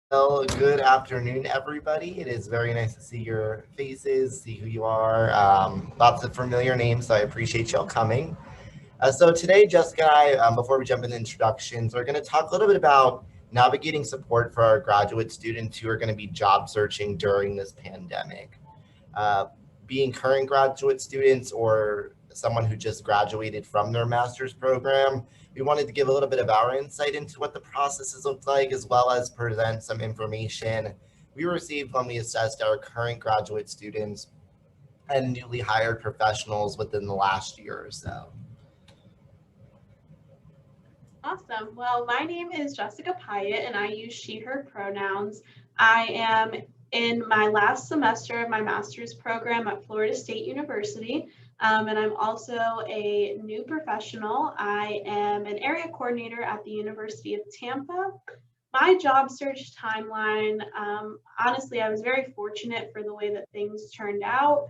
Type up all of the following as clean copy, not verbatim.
Well, good afternoon, everybody. It is very nice to see your faces, see who you are. Lots of familiar names, so I appreciate y'all coming. So today, Jessica and I, before we jump into introductions, we're going to talk a little bit about navigating support for our graduate students who are going to be job searching during this pandemic. Uh, Being current graduate students or someone who just graduated from their master's program, we wanted to give a little bit of our insight into what the processes look like, as well as present some information we received when we assessed our current graduate students and newly hired professionals within the last year or so. Awesome. Well, my name is Jessikah Pyett, and I use she, her pronouns. I am in my last semester of my master's program at Florida State University, and I'm also a new professional. I am an area coordinator at the University of Tampa. My job search timeline, honestly, I was very fortunate for the way that things turned out.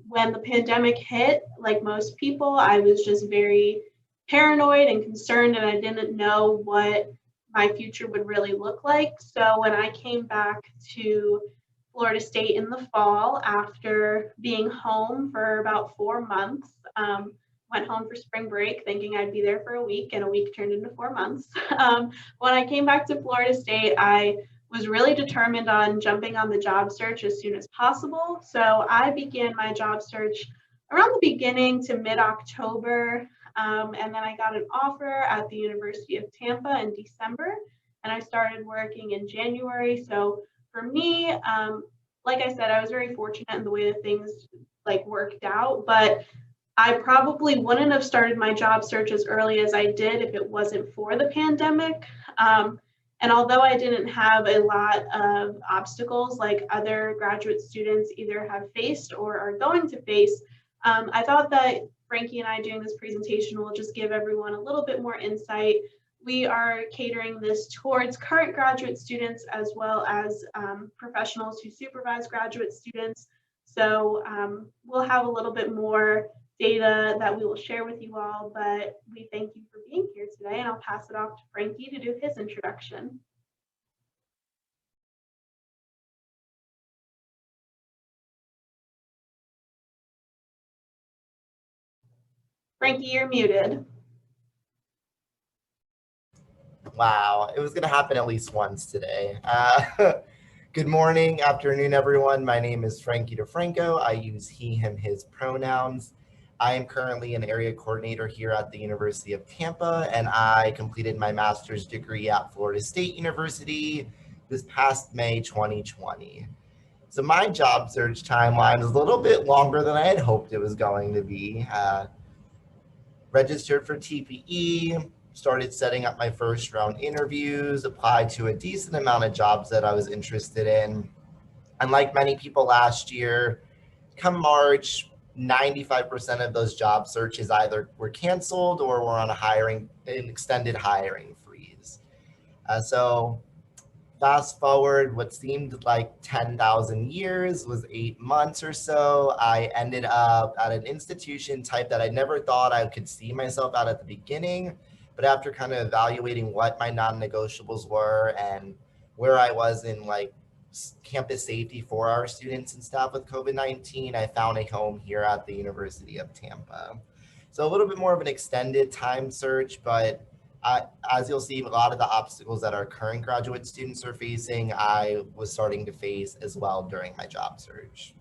When the pandemic hit, like most people, I was just very paranoid and concerned, and I didn't know what my future would really look like. So when I came back to Florida State in the fall after being home for about 4 months, went home for spring break thinking I'd be there for a week, and a week turned into 4 months. When I came back to Florida State, I was really determined on jumping on the job search as soon as possible. So I began my job search around the beginning to mid-October. And then I got an offer at the University of Tampa in December, and I started working in January. So for me, like I said, I was very fortunate in the way that things like worked out, but I probably wouldn't have started my job search as early as I did if it wasn't for the pandemic. And although I didn't have a lot of obstacles like other graduate students either have faced or are going to face, I thought that Frankie and I doing this presentation will just give everyone a little bit more insight. We are catering this towards current graduate students as well as professionals who supervise graduate students. So we'll have a little bit more data that we will share with you all, but we thank you for being here today, and I'll pass it off to Frankie to do his introduction. Frankie, you're muted. Wow, it was going to happen at least once today. Good morning, afternoon, everyone. My name is Frankie DiFranco. I use he, him, his pronouns. I am currently an area coordinator here at the University of Tampa, and I completed my master's degree at Florida State University this past May 2020. So my job search timeline is a little bit longer than I had hoped it was going to be. Registered for TPE, started setting up my first round interviews, applied to a decent amount of jobs that I was interested in. And like many people last year, come March, 95% of those job searches either were canceled or were on an extended hiring freeze. So fast forward, what seemed like 10,000 years was 8 months or so. I ended up at an institution type that I never thought I could see myself at the beginning. But after kind of evaluating what my non negotiables were and where I was in like campus safety for our students and staff with COVID-19, I found a home here at the University of Tampa. So a little bit more of an extended time search, but as you'll see, a lot of the obstacles that our current graduate students are facing, I was starting to face as well during my job search.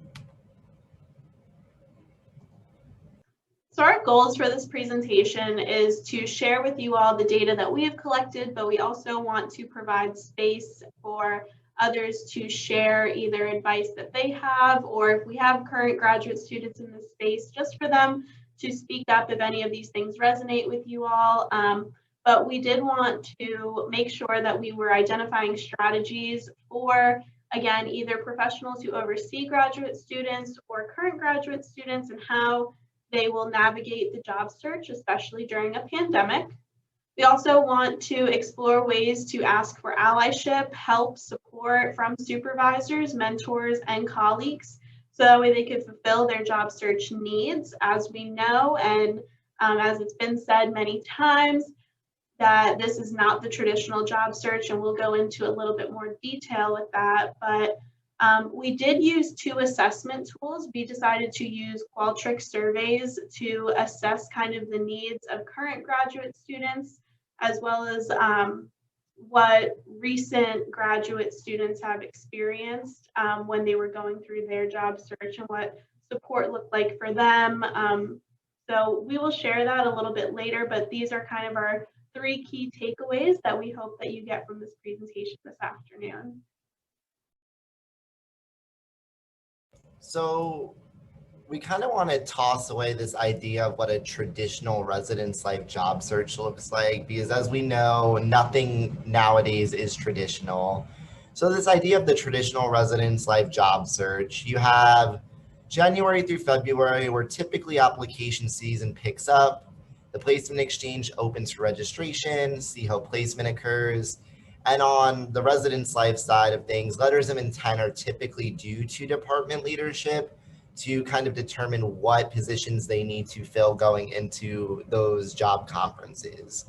So our goals for this presentation is to share with you all the data that we have collected, but we also want to provide space for others to share either advice that they have, or if we have current graduate students in this space, just for them to speak up if any of these things resonate with you all. But we did want to make sure that we were identifying strategies for, again, either professionals who oversee graduate students or current graduate students, and how they will navigate the job search, especially during a pandemic. We also want to explore ways to ask for allyship, help, support from supervisors, mentors, and colleagues, so that way they could fulfill their job search needs. As we know, and as it's been said many times, that this is not the traditional job search, and we'll go into a little bit more detail with that. But we did use two assessment tools. We decided to use Qualtrics surveys to assess kind of the needs of current graduate students, as well as what recent graduate students have experienced when they were going through their job search and what support looked like for them. So we will share that a little bit later, but these are kind of our three key takeaways that we hope that you get from this presentation this afternoon. So we kind of want to toss away this idea of what a traditional residence life job search looks like, because as we know, nothing nowadays is traditional. So this idea of the traditional residence life job search, you have January through February, where typically application season picks up. The placement exchange opens for registration, SEAHO placement occurs. And on the residence life side of things, letters of intent are typically due to department leadership to kind of determine what positions they need to fill going into those job conferences.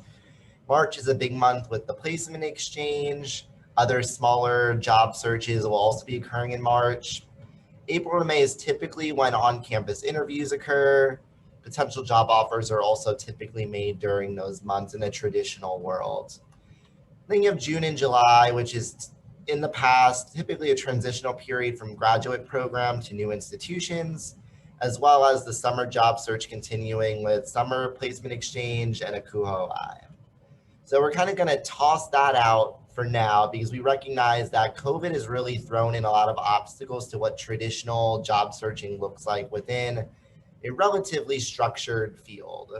March is a big month with the placement exchange. Other smaller job searches will also be occurring in March. April to May is typically when on-campus interviews occur. Potential job offers are also typically made during those months in the traditional world. Then you have June and July, which is in the past typically a transitional period from graduate program to new institutions, as well as the summer job search continuing with summer placement exchange and a kuhoai. So we're kind of going to toss that out for now because we recognize that COVID has really thrown in a lot of obstacles to what traditional job searching looks like within a relatively structured field.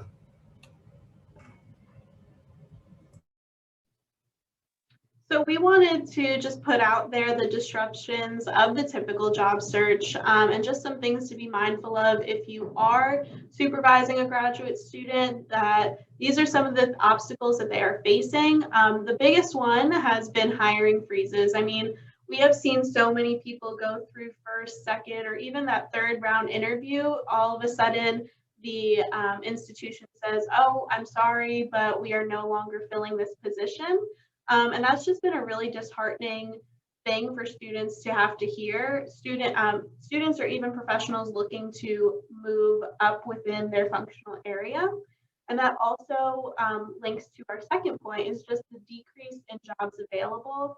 So we wanted to just put out there the disruptions of the typical job search and just some things to be mindful of if you are supervising a graduate student, that these are some of the obstacles that they are facing. The biggest one has been hiring freezes. I mean, we have seen so many people go through first, second, or even that third round interview. All of a sudden, the institution says, "Oh, I'm sorry, but we are no longer filling this position." And that's just been a really disheartening thing for students to have to hear. Students or even professionals looking to move up within their functional area. And that also links to our second point, is just the decrease in jobs available.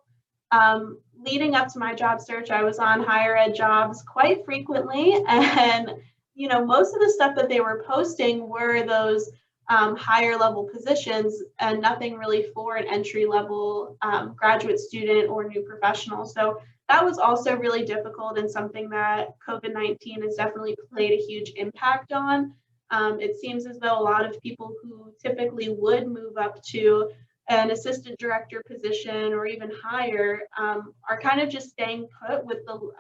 Leading up to my job search, I was on higher ed jobs quite frequently, and most of the stuff that they were posting were those higher level positions and nothing really for an entry level graduate student or new professional. So that was also really difficult and something that COVID-19 has definitely played a huge impact on. It seems as though a lot of people who typically would move up to an assistant director position or even higher are kind of just staying put with the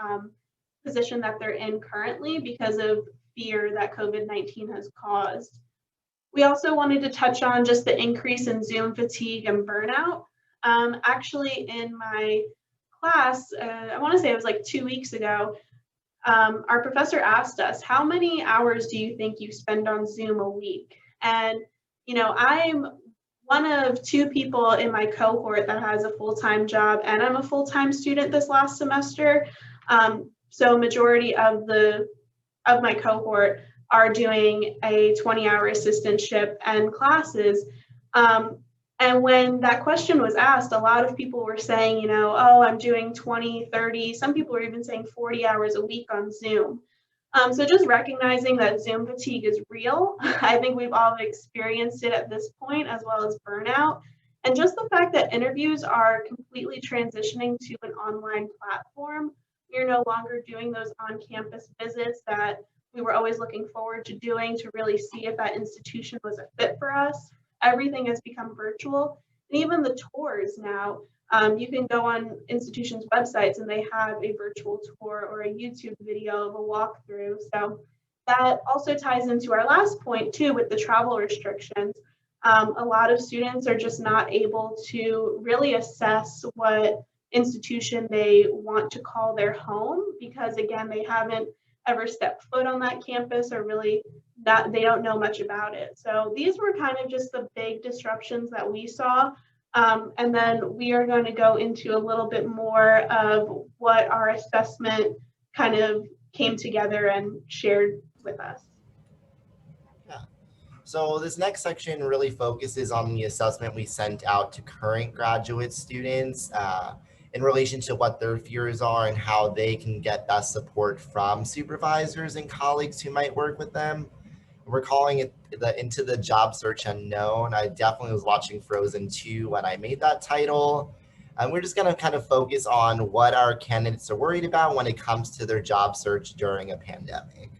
position that they're in currently because of fear that COVID-19 has caused. We also wanted to touch on just the increase in Zoom fatigue and burnout. Actually, in my class, I want to say it was like 2 weeks ago, our professor asked us, how many hours do you think you spend on Zoom a week? And, I'm one of two people in my cohort that has a full-time job, and I'm a full-time student this last semester. So majority of my cohort are doing a 20-hour assistantship and classes. And when that question was asked, a lot of people were saying, oh, I'm doing 20, 30, some people are even saying 40 hours a week on Zoom. So just recognizing that Zoom fatigue is real. I think we've all experienced it at this point, as well as burnout. And just the fact that interviews are completely transitioning to an online platform. We're no longer doing those on-campus visits that we were always looking forward to doing to really see if that institution was a fit for us. Everything has become virtual. And even the tours now, you can go on institutions' websites and they have a virtual tour or a YouTube video of a walkthrough. So that also ties into our last point too, with the travel restrictions. A lot of students are just not able to really assess what institution they want to call their home because, again, they haven't ever stepped foot on that campus or really they don't know much about it. So these were kind of just the big disruptions that we saw. And then we are going to go into a little bit more of what our assessment kind of came together and shared with us. Yeah. So this next section really focuses on the assessment we sent out to current graduate students in relation to what their fears are and how they can get best support from supervisors and colleagues who might work with them. We're calling it Into the Job Search Unknown. I definitely was watching Frozen 2 when I made that title. And we're just going to kind of focus on what our candidates are worried about when it comes to their job search during a pandemic.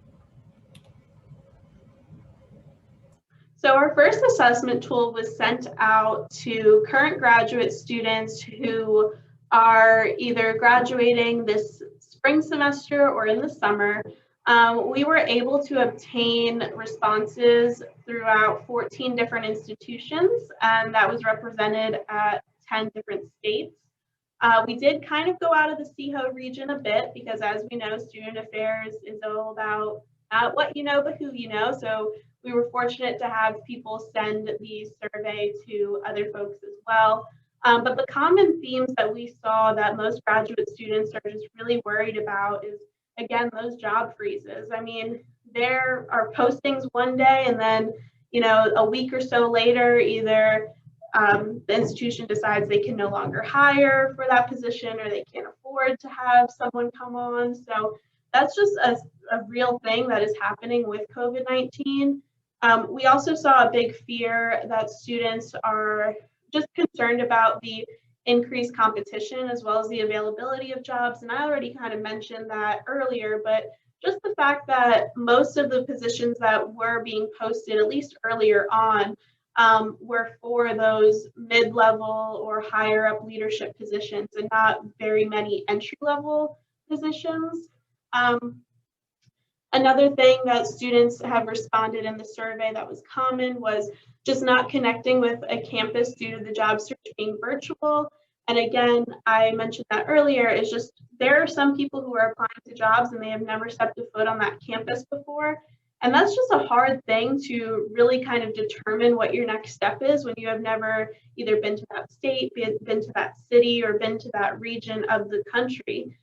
So our first assessment tool was sent out to current graduate students who are either graduating this spring semester or in the summer. We were able to obtain responses throughout 14 different institutions, and that was represented at 10 different states. We did kind of go out of the SEAHO region a bit because, as we know, student affairs is all about not what you know, but who you know. So we were fortunate to have people send the survey to other folks as well. But the common themes that we saw that most graduate students are just really worried about is, again, those job freezes. I mean, there are postings one day and then, a week or so later, either the institution decides they can no longer hire for that position or they can't afford to have someone come on. So that's just a real thing that is happening with COVID-19. We also saw a big fear that students are just concerned about the increased competition as well as the availability of jobs. And I already kind of mentioned that earlier, but just the fact that most of the positions that were being posted, at least earlier on, were for those mid-level or higher up leadership positions and not very many entry-level positions. Another thing that students have responded in the survey that was common was just not connecting with a campus due to the job search being virtual. And again, I mentioned that earlier, is just there are some people who are applying to jobs and they have never stepped a foot on that campus before. And that's just a hard thing to really kind of determine what your next step is when you have never either been to that state, been to that city, or been to that region of the country.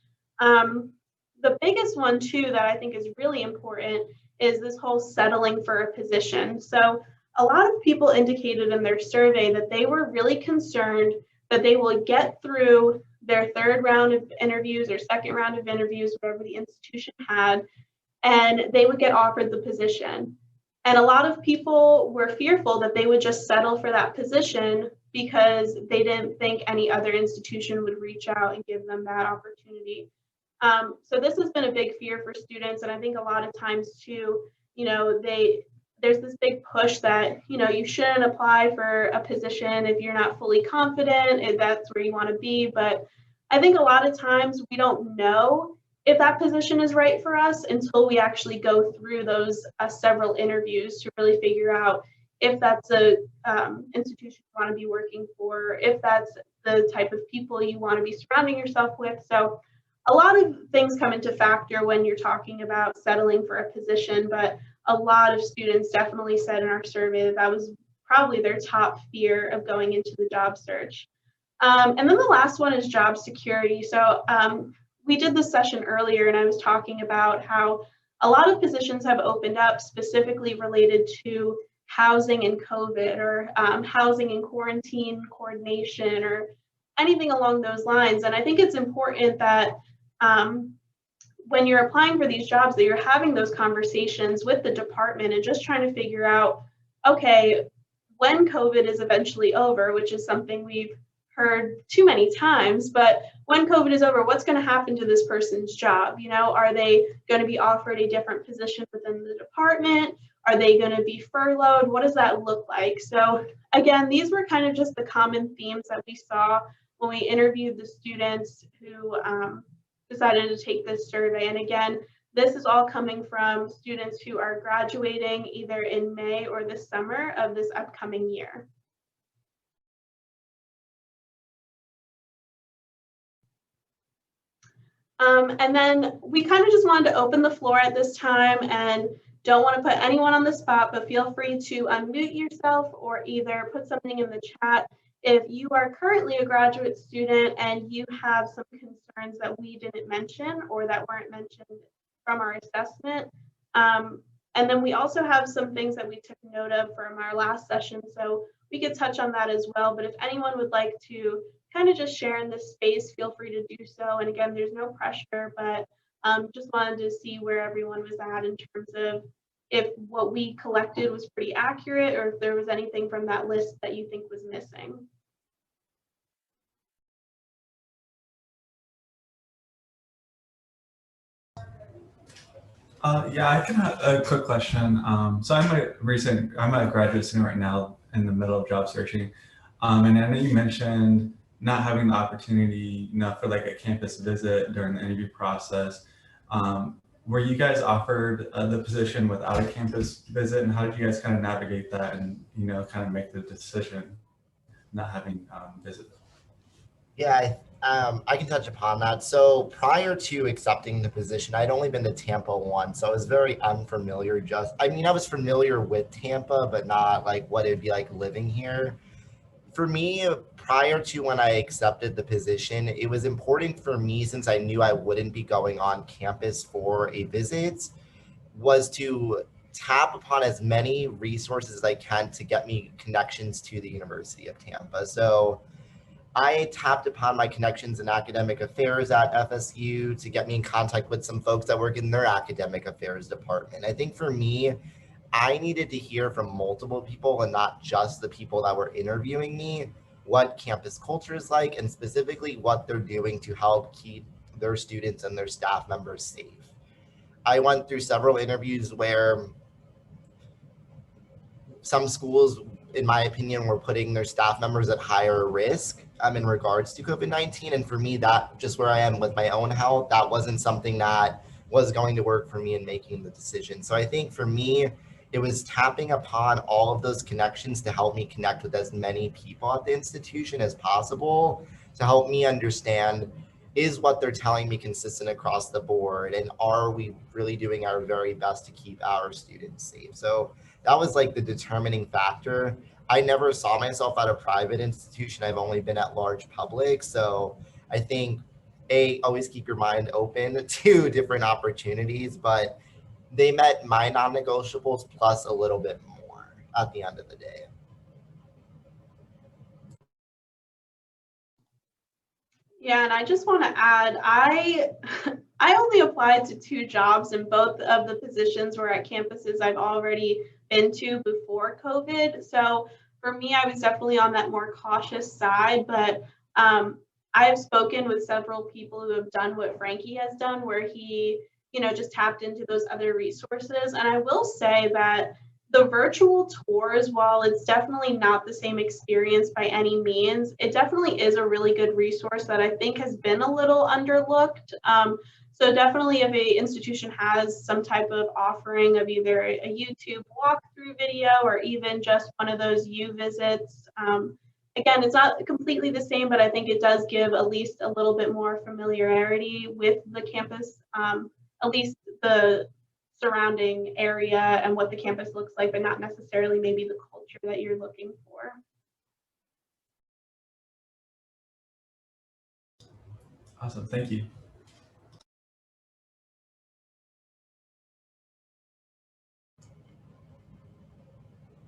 The biggest one too that I think is really important is this whole settling for a position. So a lot of people indicated in their survey that they were really concerned that they will get through their third round of interviews or second round of interviews, whatever the institution had, and they would get offered the position. And a lot of people were fearful that they would just settle for that position because they didn't think any other institution would reach out and give them that opportunity. So this has been a big fear for students, and I think a lot of times too, there's this big push that you shouldn't apply for a position if you're not fully confident if that's where you want to be. But I think a lot of times we don't know if that position is right for us until we actually go through those several interviews to really figure out if that's a institution you want to be working for, if that's the type of people you want to be surrounding yourself with. So a lot of things come into factor when you're talking about settling for a position, but a lot of students definitely said in our survey that that was probably their top fear of going into the job search. And then the last one is job security. So we did this session earlier and I was talking about how a lot of positions have opened up specifically related to housing and COVID or housing and quarantine coordination or anything along those lines. And I think it's important that when you're applying for these jobs that you're having those conversations with the department and just trying to figure out, okay, when COVID is eventually over, which is something we've heard too many times, but when COVID is over, what's going to happen to this person's job? Are they going to be offered a different position within the department? Are they going to be furloughed? What does that look like? So again, these were kind of just the common themes that we saw when we interviewed the students who decided to take this survey. And again, this is all coming from students who are graduating either in May or the summer of this upcoming year. And then we kind of just wanted to open the floor at this time and don't want to put anyone on the spot, but feel free to unmute yourself or either put something in the chat if you are currently a graduate student and you have some concerns that we didn't mention or that weren't mentioned from our assessment. And then we also have some things that we took note of from our last session, so we could touch on that as well. But if anyone would like to kind of just share in this space, feel free to do so. And again, there's no pressure, but just wanted to see where everyone was at in terms of if what we collected was pretty accurate or if there was anything from that list that you think was missing. Yeah, I can have a quick question. So I'm a graduate student right now in the middle of job searching. And I know you mentioned not having the opportunity, for like a campus visit during the interview process. Were you guys offered the position without a campus visit, and how did you guys kind of navigate that and, kind of make the decision not having visit? Yeah, I can touch upon that. So prior to accepting the position, I'd only been to Tampa once, so I was very unfamiliar. I was familiar with Tampa, but not like what it'd be like living here. For me, prior to when I accepted the position, it was important for me, since I knew I wouldn't be going on campus for a visit, was to tap upon as many resources as I can to get me connections to the University of Tampa. So I tapped upon my connections in academic affairs at FSU to get me in contact with some folks that work in their academic affairs department. I think for me, I needed to hear from multiple people and not just the people that were interviewing me, what campus culture is like, and specifically what they're doing to help keep their students and their staff members safe. I went through several interviews where some schools, in my opinion, were putting their staff members at higher risk in regards to COVID-19. And for me, that just where I am with my own health, that wasn't something that was going to work for me in making the decision. So I think for me, it was tapping upon all of those connections to help me connect with as many people at the institution as possible to help me understand, is what they're telling me consistent across the board? And are we really doing our very best to keep our students safe? So that was like the determining factor. I never saw myself at a private institution. I've only been at large public. So I think, always keep your mind open to different opportunities, but they met my non-negotiables plus a little bit more at the end of the day. Yeah, and I just want to add, I only applied to 2 jobs, and both of the positions were at campuses I've already been to before COVID. So for me, I was definitely on that more cautious side, but I've spoken with several people who have done what Frankie has done, where he, just tapped into those other resources. And I will say that the virtual tours, while it's definitely not the same experience by any means, it definitely is a really good resource that I think has been a little underlooked. So definitely if a institution has some type of offering of either a YouTube walkthrough video or even just one of those U visits, again, it's not completely the same, but I think it does give at least a little bit more familiarity with the campus, at least the surrounding area and what the campus looks like, but not necessarily maybe the culture that you're looking for. Awesome, thank you.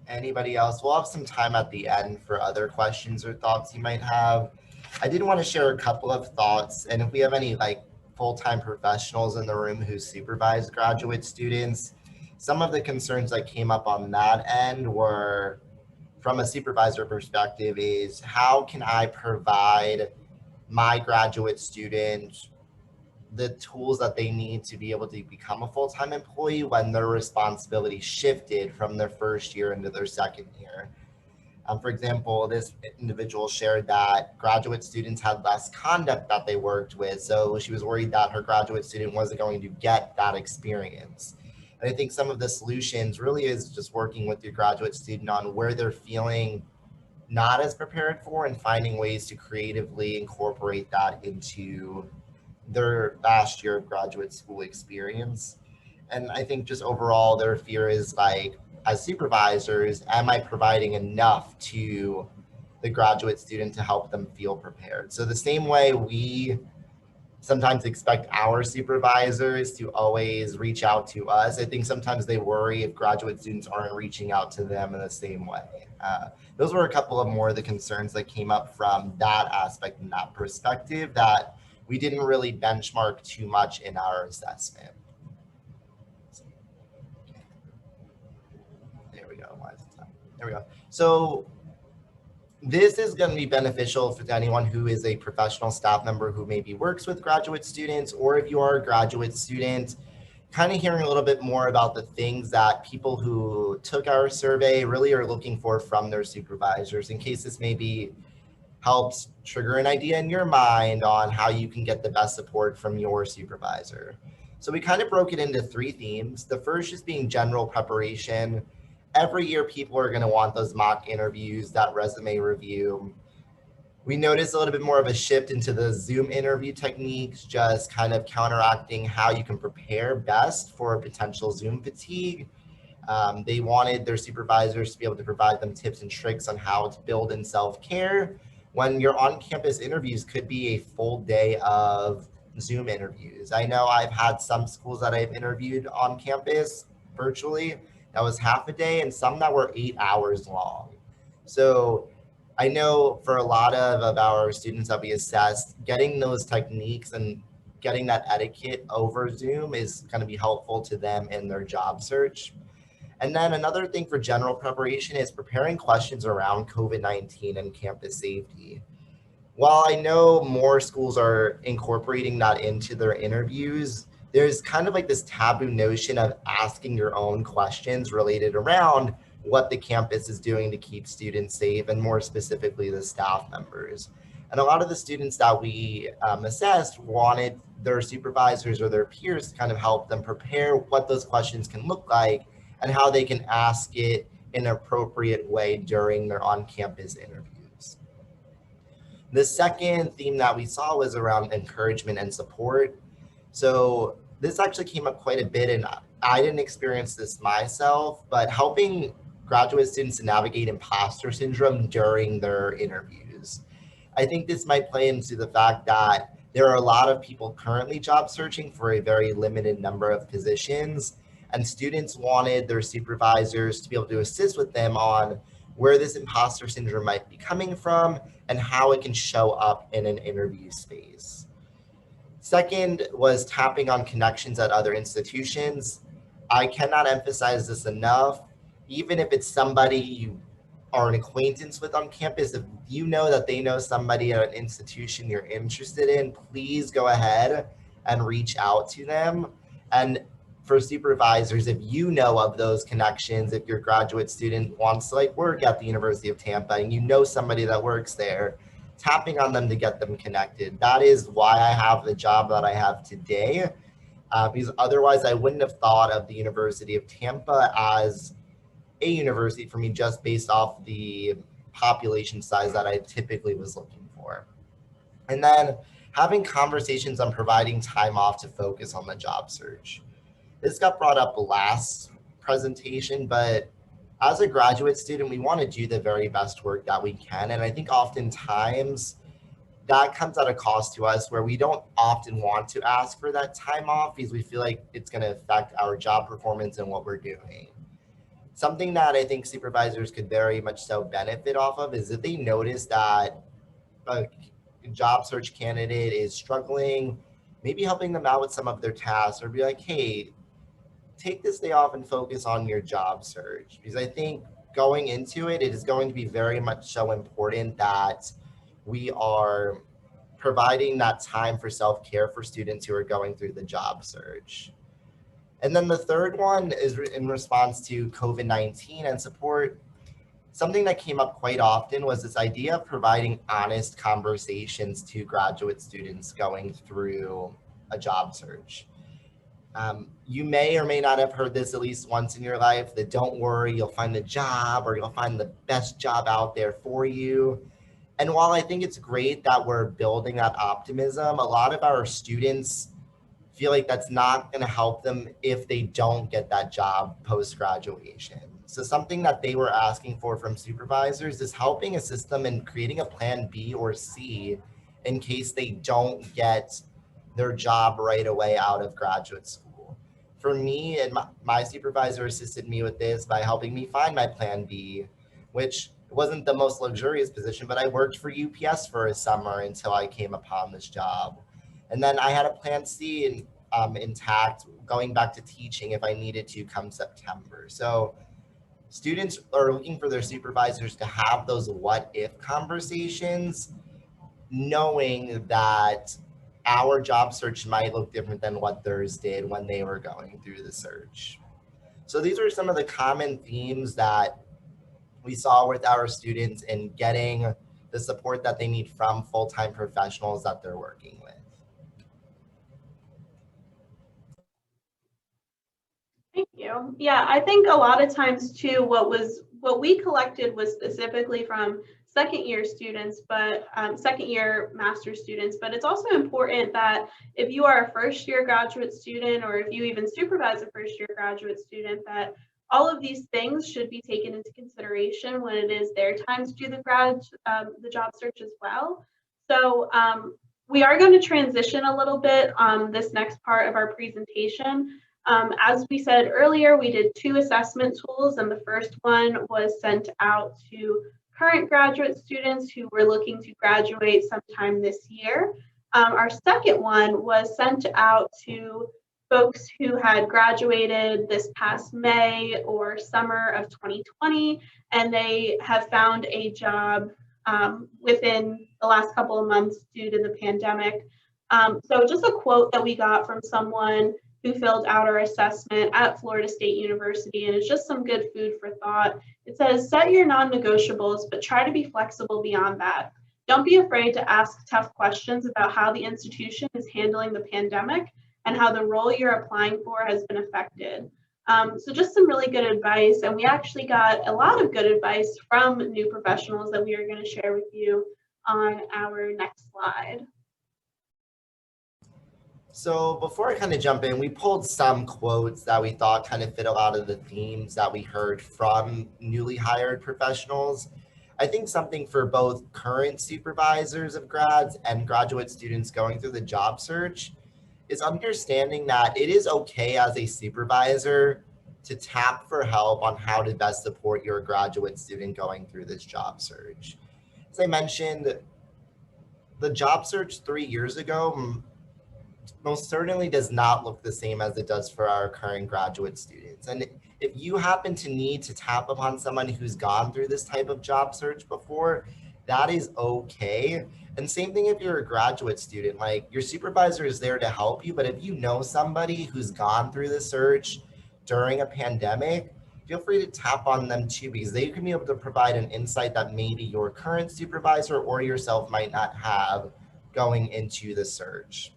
Anybody else? We'll have some time at the end for other questions or thoughts you might have. I did want to share a couple of thoughts, and if we have any like full-time professionals in the room who supervise graduate students, some of the concerns that came up on that end were, from a supervisor perspective, is how can I provide my graduate students the tools that they need to be able to become a full-time employee when their responsibility shifted from their first year into their second year. For example, this individual shared that graduate students had less conduct that they worked with, so she was worried that her graduate student wasn't going to get that experience. And I think some of the solutions really is just working with your graduate student on where they're feeling not as prepared for and finding ways to creatively incorporate that into their last year of graduate school experience. And I think just overall, their fear is like, as supervisors, am I providing enough to the graduate student to help them feel prepared? So the same way we sometimes expect our supervisors to always reach out to us, I think sometimes they worry if graduate students aren't reaching out to them in the same way. Those were a couple of more of the concerns that came up from that aspect and that perspective that we didn't really benchmark too much in our assessment. There we go. There we go. So this is going to be beneficial for anyone who is a professional staff member who maybe works with graduate students, or if you are a graduate student, kind of hearing a little bit more about the things that people who took our survey really are looking for from their supervisors, in case this maybe helps trigger an idea in your mind on how you can get the best support from your supervisor. So we kind of broke it into 3 themes. The first just being general preparation. Every year, people are going to want those mock interviews, that resume review. We noticed a little bit more of a shift into the Zoom interview techniques, just kind of counteracting how you can prepare best for potential Zoom fatigue. They wanted their supervisors to be able to provide them tips and tricks on how to build in self-care when your on-campus interviews could be a full day of Zoom interviews. I know I've had some schools that I've interviewed on campus virtually that was half a day, and some that were 8 hours long. So I know for a lot of our students that we assessed, getting those techniques and getting that etiquette over Zoom is going to be helpful to them in their job search. And then another thing for general preparation is preparing questions around COVID-19 and campus safety. While I know more schools are incorporating that into their interviews, there's kind of like this taboo notion of asking your own questions related around what the campus is doing to keep students safe, and more specifically the staff members. And a lot of the students that we assessed wanted their supervisors or their peers to kind of help them prepare what those questions can look like and how they can ask it in an appropriate way during their on-campus interviews. The second theme that we saw was around encouragement and support. So this actually came up quite a bit, and I didn't experience this myself, but helping graduate students to navigate imposter syndrome during their interviews. I think this might play into the fact that there are a lot of people currently job searching for a very limited number of positions, and students wanted their supervisors to be able to assist with them on where this imposter syndrome might be coming from and how it can show up in an interview space. Second was tapping on connections at other institutions. I cannot emphasize this enough. Even if it's somebody you are an acquaintance with on campus, if you know that they know somebody at an institution you're interested in, please go ahead and reach out to them. And for supervisors, if you know of those connections, if your graduate student wants to like work at the University of Tampa and you know somebody that works there, tapping on them to get them connected. That is why I have the job that I have today, because otherwise I wouldn't have thought of the University of Tampa as a university for me just based off the population size that I typically was looking for. And then having conversations on providing time off to focus on the job search. This got brought up last presentation, but as a graduate student, we want to do the very best work that we can. And I think oftentimes that comes at a cost to us where we don't often want to ask for that time off because we feel like it's going to affect our job performance and what we're doing. Something that I think supervisors could very much so benefit off of is if they notice that a job search candidate is struggling, maybe helping them out with some of their tasks, or be like, hey, take this day off and focus on your job search. Because I think going into it, it is going to be very much so important that we are providing that time for self-care for students who are going through the job search. And then the third one is in response to COVID-19 and support. Something that came up quite often was this idea of providing honest conversations to graduate students going through a job search. You may or may not have heard this at least once in your life, that don't worry, you'll find the job or you'll find the best job out there for you. And while I think it's great that we're building that optimism, a lot of our students feel like that's not going to help them if they don't get that job post-graduation. So something that they were asking for from supervisors is helping assist them in creating a plan B or C in case they don't get their job right away out of graduate school. For me, and my supervisor assisted me with this by helping me find my plan B, which wasn't the most luxurious position, but I worked for UPS for a summer until I came upon this job. And then I had a plan C intact going back to teaching if I needed to come September. So students are looking for their supervisors to have those what if conversations, knowing that our job search might look different than what theirs did when they were going through the search. So these are some of the common themes that we saw with our students in getting the support that they need from full-time professionals that they're working with. Thank you. Yeah, I think a lot of times too, what we collected was specifically from second year students, but second year master's students. But it's also important that if you are a first year graduate student, or if you even supervise a first year graduate student, that all of these things should be taken into consideration when it is their time to do the job search as well. So we are going to transition a little bit this next part of our presentation. As we said earlier, we did 2 assessment tools, and the first one was sent out to current graduate students who were looking to graduate sometime this year. Our second one was sent out to folks who had graduated this past May or summer of 2020, and they have found a job within the last couple of months due to the pandemic. So just a quote that we got from someone who filled out our assessment at Florida State University, and it's just some good food for thought. It says, set your non-negotiables, but try to be flexible beyond that. Don't be afraid to ask tough questions about how the institution is handling the pandemic and how the role you're applying for has been affected. So just some really good advice, and we actually got a lot of good advice from new professionals that we are going to share with you on our next slide. So before I kind of jump in, we pulled some quotes that we thought kind of fit a lot of the themes that we heard from newly hired professionals. I think something for both current supervisors of grads and graduate students going through the job search is understanding that it is okay as a supervisor to tap for help on how to best support your graduate student going through this job search. As I mentioned, the job search 3 years ago most certainly does not look the same as it does for our current graduate students. And if you happen to need to tap upon someone who's gone through this type of job search before, that is okay. And same thing if you're a graduate student, like your supervisor is there to help you, but if you know somebody who's gone through the search during a pandemic, feel free to tap on them too, because they can be able to provide an insight that maybe your current supervisor or yourself might not have going into the search.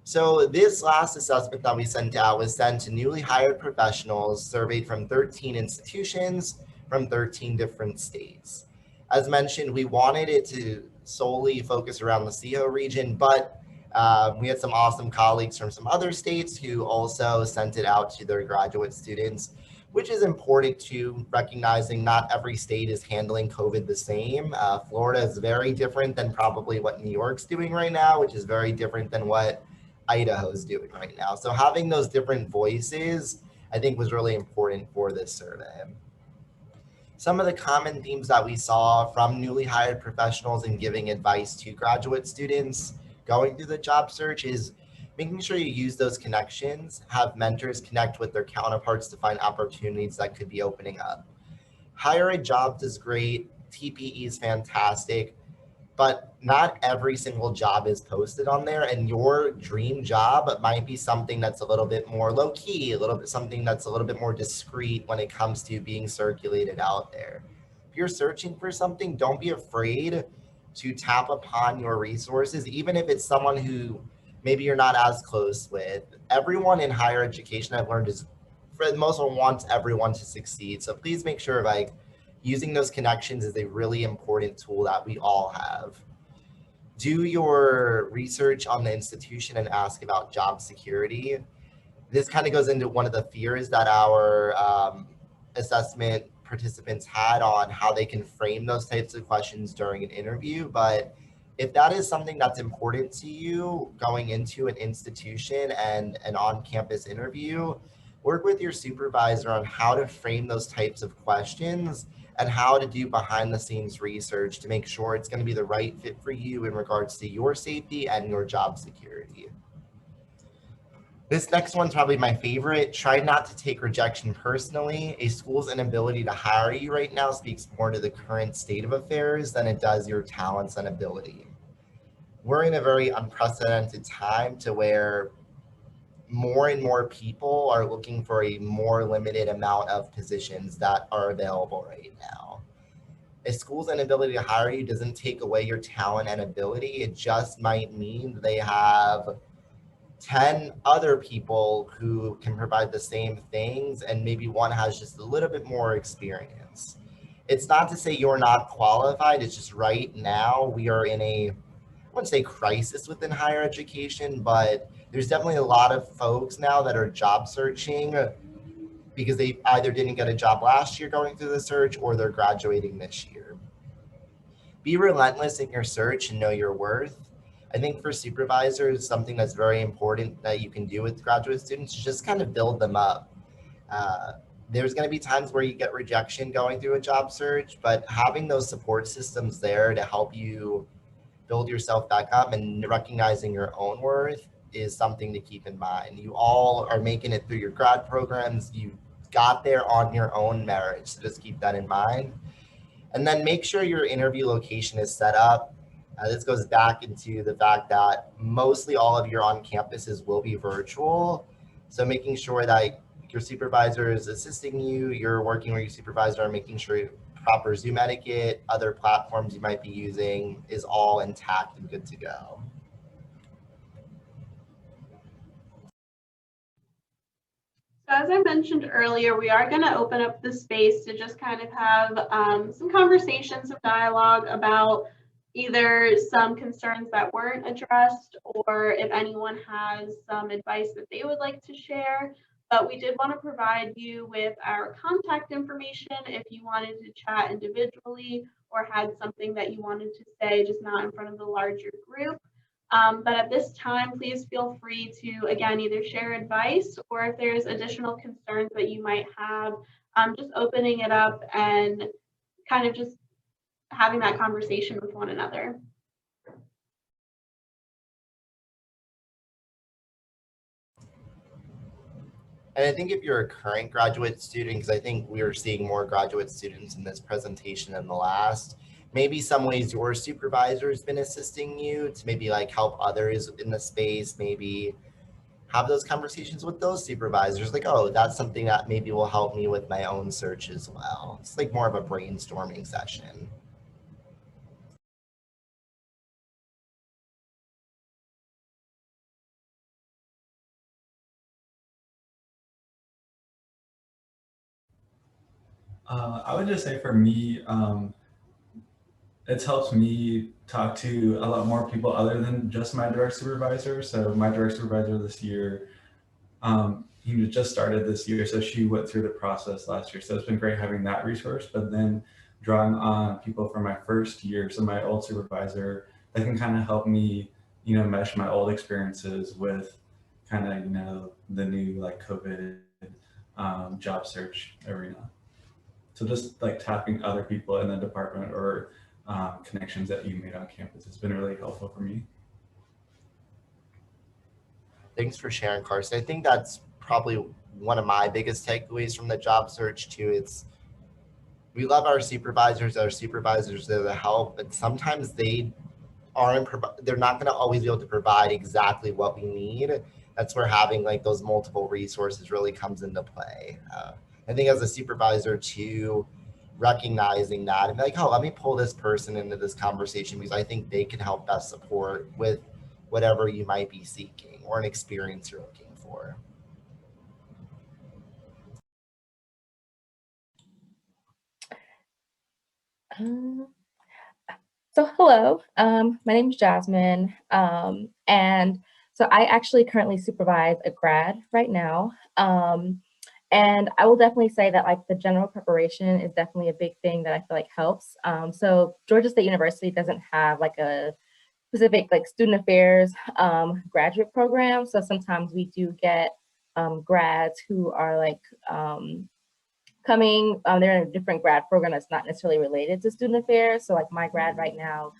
So this last assessment that we sent out was sent to newly hired professionals surveyed from 13 institutions from 13 different states. As mentioned, we wanted it to solely focus around the SEAHO region, but we had some awesome colleagues from some other states who also sent it out to their graduate students, which is important to recognizing not every state is handling COVID the same. Florida is very different than probably what New York's doing right now, which is very different than what Idaho's doing right now. So having those different voices, I think, was really important for this survey. Some of the common themes that we saw from newly hired professionals in giving advice to graduate students going through the job search is making sure you use those connections, have mentors connect with their counterparts to find opportunities that could be opening up. Hire a Jobs is great, TPE is fantastic, but not every single job is posted on there, and your dream job might be something that's a little bit more low key, something that's a little bit more discreet when it comes to being circulated out there. If you're searching for something, don't be afraid to tap upon your resources, even if it's someone who maybe you're not as close with. Everyone in higher education, I've learned, is for the most part wants everyone to succeed. So please make sure using those connections is a really important tool that we all have. Do your research on the institution and ask about job security. This kind of goes into one of the fears that our assessment participants had on how they can frame those types of questions during an interview. But if that is something that's important to you going into an institution and an on-campus interview, work with your supervisor on how to frame those types of questions and how to do behind the scenes research to make sure it's going to be the right fit for you in regards to your safety and your job security. This next one's probably my favorite. Try not to take rejection personally. A school's inability to hire you right now speaks more to the current state of affairs than it does your talents and ability. We're in a very unprecedented time to where more and more people are looking for a more limited amount of positions that are available right now. A school's inability to hire you doesn't take away your talent and ability. It just might mean they have 10 other people who can provide the same things, and maybe one has just a little bit more experience. It's not to say you're not qualified. It's just right now we are in a, I wouldn't say crisis within higher education, but there's definitely a lot of folks now that are job searching because they either didn't get a job last year going through the search or they're graduating this year. Be relentless in your search and know your worth. I think for supervisors, something that's very important that you can do with graduate students is just kind of build them up. There's going to be times where you get rejection going through a job search, but having those support systems there to help you build yourself back up and recognizing your own worth is something to keep in mind. You all are making it through your grad programs. You got there on your own merit, so just keep that in mind. And then make sure your interview location is set up. This goes back into the fact that mostly all of your on campuses will be virtual. So making sure that your supervisor is assisting you, you're working with your supervisor, making sure proper Zoom etiquette, other platforms you might be using is all intact and good to go. So as I mentioned earlier, we are going to open up the space to just kind of have some conversations, some dialogue about either some concerns that weren't addressed or if anyone has some advice that they would like to share. But we did want to provide you with our contact information if you wanted to chat individually or had something that you wanted to say, just not in front of the larger group. But at this time, please feel free to, again, either share advice or if there's additional concerns that you might have, just opening it up and kind of just having that conversation with one another. And I think if you're a current graduate student, because I think we are seeing more graduate students in this presentation than the last, maybe some ways your supervisor has been assisting you to maybe like help others in the space, maybe have those conversations with those supervisors, like, oh, that's something that maybe will help me with my own search as well. It's like more of a brainstorming session. I would just say for me, it's helped me talk to a lot more people other than just my direct supervisor. So my direct supervisor this year, he just started this year, so she went through the process last year. So it's been great having that resource, but then drawing on people from my first year, so my old supervisor, that can kind of help me, mesh my old experiences with kind of, the new like COVID job search arena. So just like tapping other people in the department or connections that you made on campus has been really helpful for me. Thanks for sharing, Carson. I think that's probably one of my biggest takeaways from the job search too. It's we love our supervisors are there to help, but sometimes they're not going to always be able to provide exactly what we need. That's where having like those multiple resources really comes into play. I think as a supervisor too, recognizing that and be like, oh, let me pull this person into this conversation because I think they can help best support with whatever you might be seeking or an experience you're looking for. Um, so hello, my name is Jasmine, and so I actually currently supervise a grad right now. And I will definitely say that like the general preparation is definitely a big thing that I feel like helps. So Georgia State University doesn't have like a specific like student affairs graduate program. So sometimes we do get grads who are like coming, they're in a different grad program that's not necessarily related to student affairs. So like my grad right now,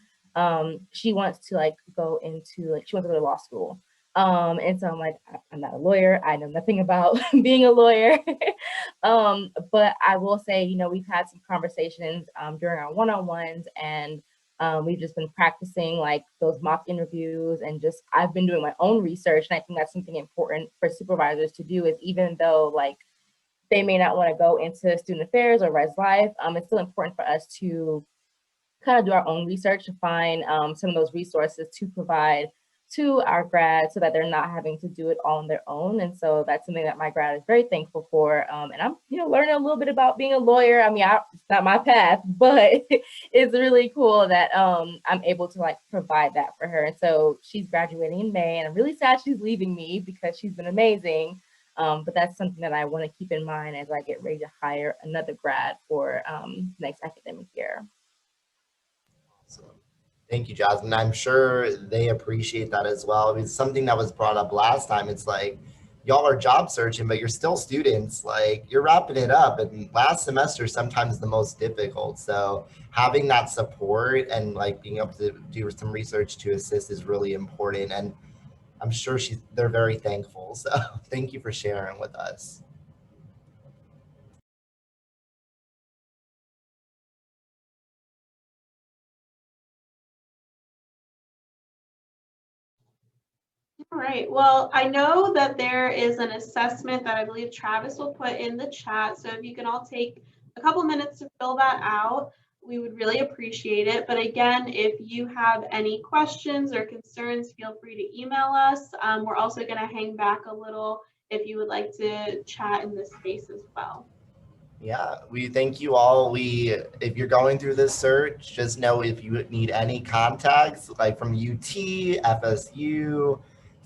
she wants to like go into like, she wants to go to law school. And so I'm like, I'm not a lawyer. I know nothing about being a lawyer. But I will say, you know, we've had some conversations during our one-on-ones, and we've just been practicing like those mock interviews, and just I've been doing my own research. And I think that's something important for supervisors to do, is even though like they may not want to go into student affairs or res life, it's still important for us to kind of do our own research to find some of those resources to provide to our grads so that they're not having to do it all on their own. And so that's something that my grad is very thankful for. And I'm, you know, learning a little bit about being a lawyer. I mean, it's not my path, but it's really cool that I'm able to like provide that for her. And so she's graduating in May, and I'm really sad she's leaving me because she's been amazing. But that's something that I want to keep in mind as I get ready to hire another grad for next academic year. Awesome. Thank you, Jasmine. I'm sure they appreciate that as well. It's something that was brought up last time. It's like, y'all are job searching, but you're still students. Like, you're wrapping it up. And last semester is sometimes the most difficult. So having that support and like being able to do some research to assist is really important. And I'm sure they're very thankful. So thank you for sharing with us. All right, well, I know that there is an assessment that I believe Travis will put in the chat. So if you can all take a couple minutes to fill that out, we would really appreciate it. But again, if you have any questions or concerns, feel free to email us. We're also going to hang back a little if you would like to chat in this space as well. Yeah, we thank you all. If you're going through this search, just know if you need any contacts, like from UT, FSU,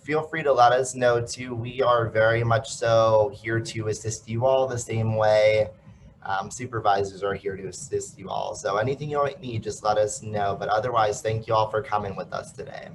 feel free to let us know too. We are very much so here to assist you all the same way. Supervisors are here to assist you all. So anything you need, just let us know. But otherwise, thank you all for coming with us today.